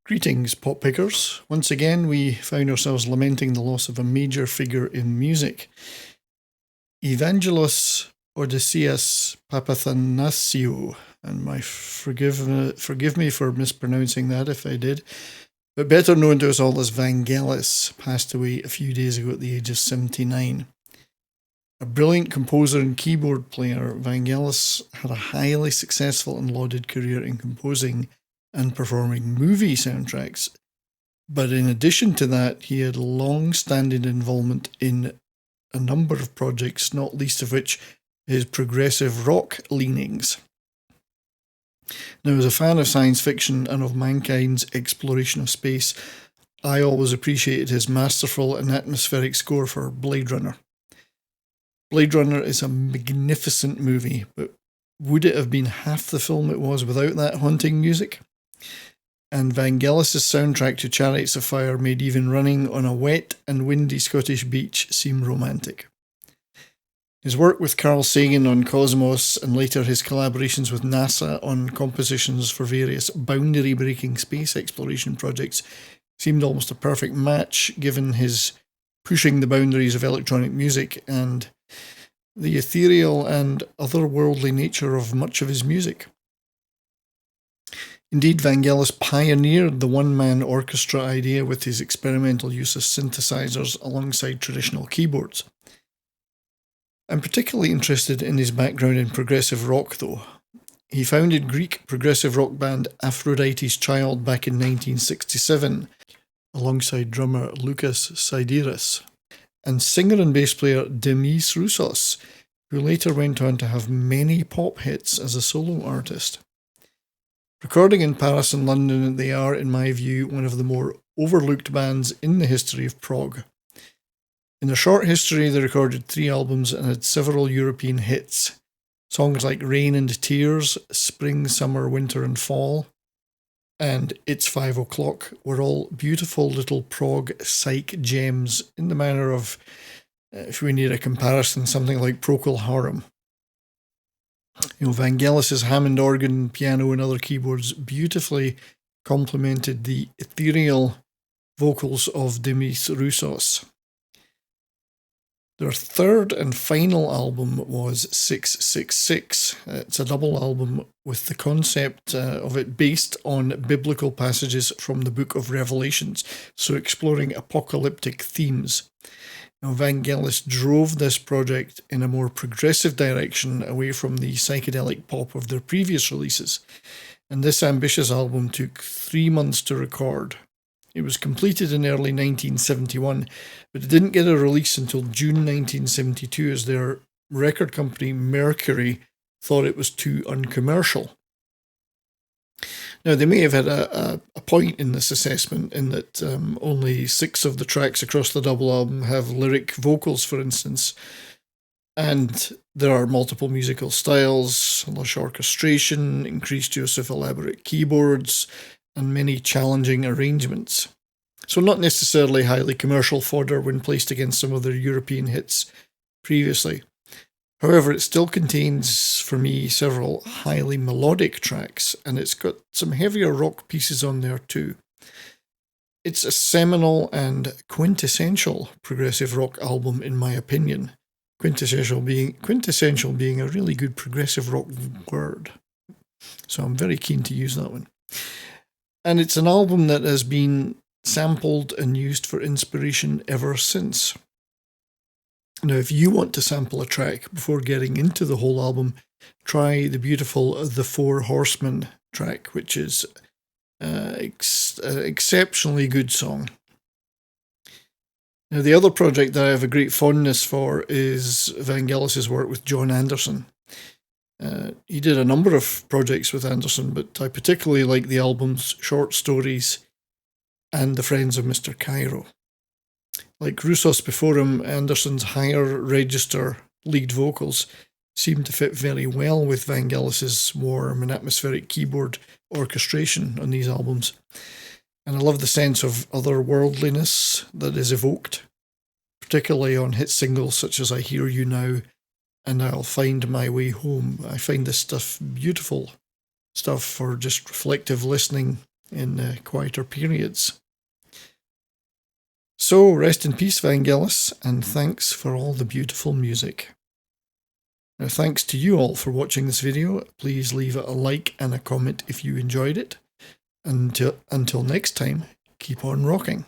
Greetings, pop pickers. Once again, we found ourselves lamenting the loss of a major figure in music. Evangelos Odysseus Papathanasiou, and forgive me for mispronouncing that if I did, but better known to us all as Vangelis, passed away a few days ago at the age of 79. A brilliant composer and keyboard player, Vangelis had a highly successful and lauded career in composing and performing movie soundtracks. But in addition to that, he had long-standing involvement in a number of projects, not least of which his progressive rock leanings. Now, as a fan of science fiction and of mankind's exploration of space, I always appreciated his masterful and atmospheric score for Blade Runner. Blade Runner is a magnificent movie, but would it have been half the film it was without that haunting music? And Vangelis' soundtrack to Chariots of Fire made even running on a wet and windy Scottish beach seem romantic. His work with Carl Sagan on Cosmos and later his collaborations with NASA on compositions for various boundary-breaking space exploration projects seemed almost a perfect match given his pushing the boundaries of electronic music and the ethereal and otherworldly nature of much of his music. Indeed, Vangelis pioneered the one-man orchestra idea with his experimental use of synthesizers alongside traditional keyboards. I'm particularly interested in his background in progressive rock, though. He founded Greek progressive rock band Aphrodite's Child back in 1967, alongside drummer Lukas Sidiris, and singer and bass player Demis Roussos, who later went on to have many pop hits as a solo artist. Recording in Paris and London, they are, in my view, one of the more overlooked bands in the history of prog. In their short history, they recorded 3 albums and had several European hits. Songs like Rain and Tears, Spring, Summer, Winter and Fall, and It's 5 O'Clock were all beautiful little prog psych gems in the manner of, if we need a comparison, something like Procol Harum. Vangelis' Hammond organ, piano and other keyboards beautifully complemented the ethereal vocals of Demis Roussos. Their third and final album was 666. It's a double album with the concept of it based on biblical passages from the Book of Revelations, so exploring apocalyptic themes. Now, Vangelis drove this project in a more progressive direction away from the psychedelic pop of their previous releases, and this ambitious album took 3 months to record. It was completed in early 1971, but it didn't get a release until June 1972 as their record company Mercury thought it was too uncommercial. Now, they may have had a point in this assessment in that only 6 of the tracks across the double album have lyric vocals, for instance, and there are multiple musical styles, lush orchestration, increased use of elaborate keyboards, and many challenging arrangements. So not necessarily highly commercial fodder when placed against some of their European hits previously. However, it still contains, for me, several highly melodic tracks, and it's got some heavier rock pieces on there too. It's a seminal and quintessential progressive rock album, in my opinion. Quintessential being a really good progressive rock word. So I'm very keen to use that one. And it's an album that has been sampled and used for inspiration ever since. Now, if you want to sample a track before getting into the whole album, try the beautiful The Four Horsemen track, which is an exceptionally good song. Now, the other project that I have a great fondness for is Vangelis' work with John Anderson. He did a number of projects with Anderson, but I particularly like the albums Short Stories and The Friends of Mr. Cairo. Like Roussos before him, Anderson's higher register lead vocals seem to fit very well with Vangelis' warm and atmospheric keyboard orchestration on these albums. And I love the sense of otherworldliness that is evoked, particularly on hit singles such as I Hear You Now and I'll Find My Way Home. I find this stuff beautiful stuff for just reflective listening in quieter periods. So, rest in peace, Vangelis, and thanks for all the beautiful music. Now, thanks to you all for watching this video. Please leave it a like and a comment if you enjoyed it. Until next time, keep on rocking.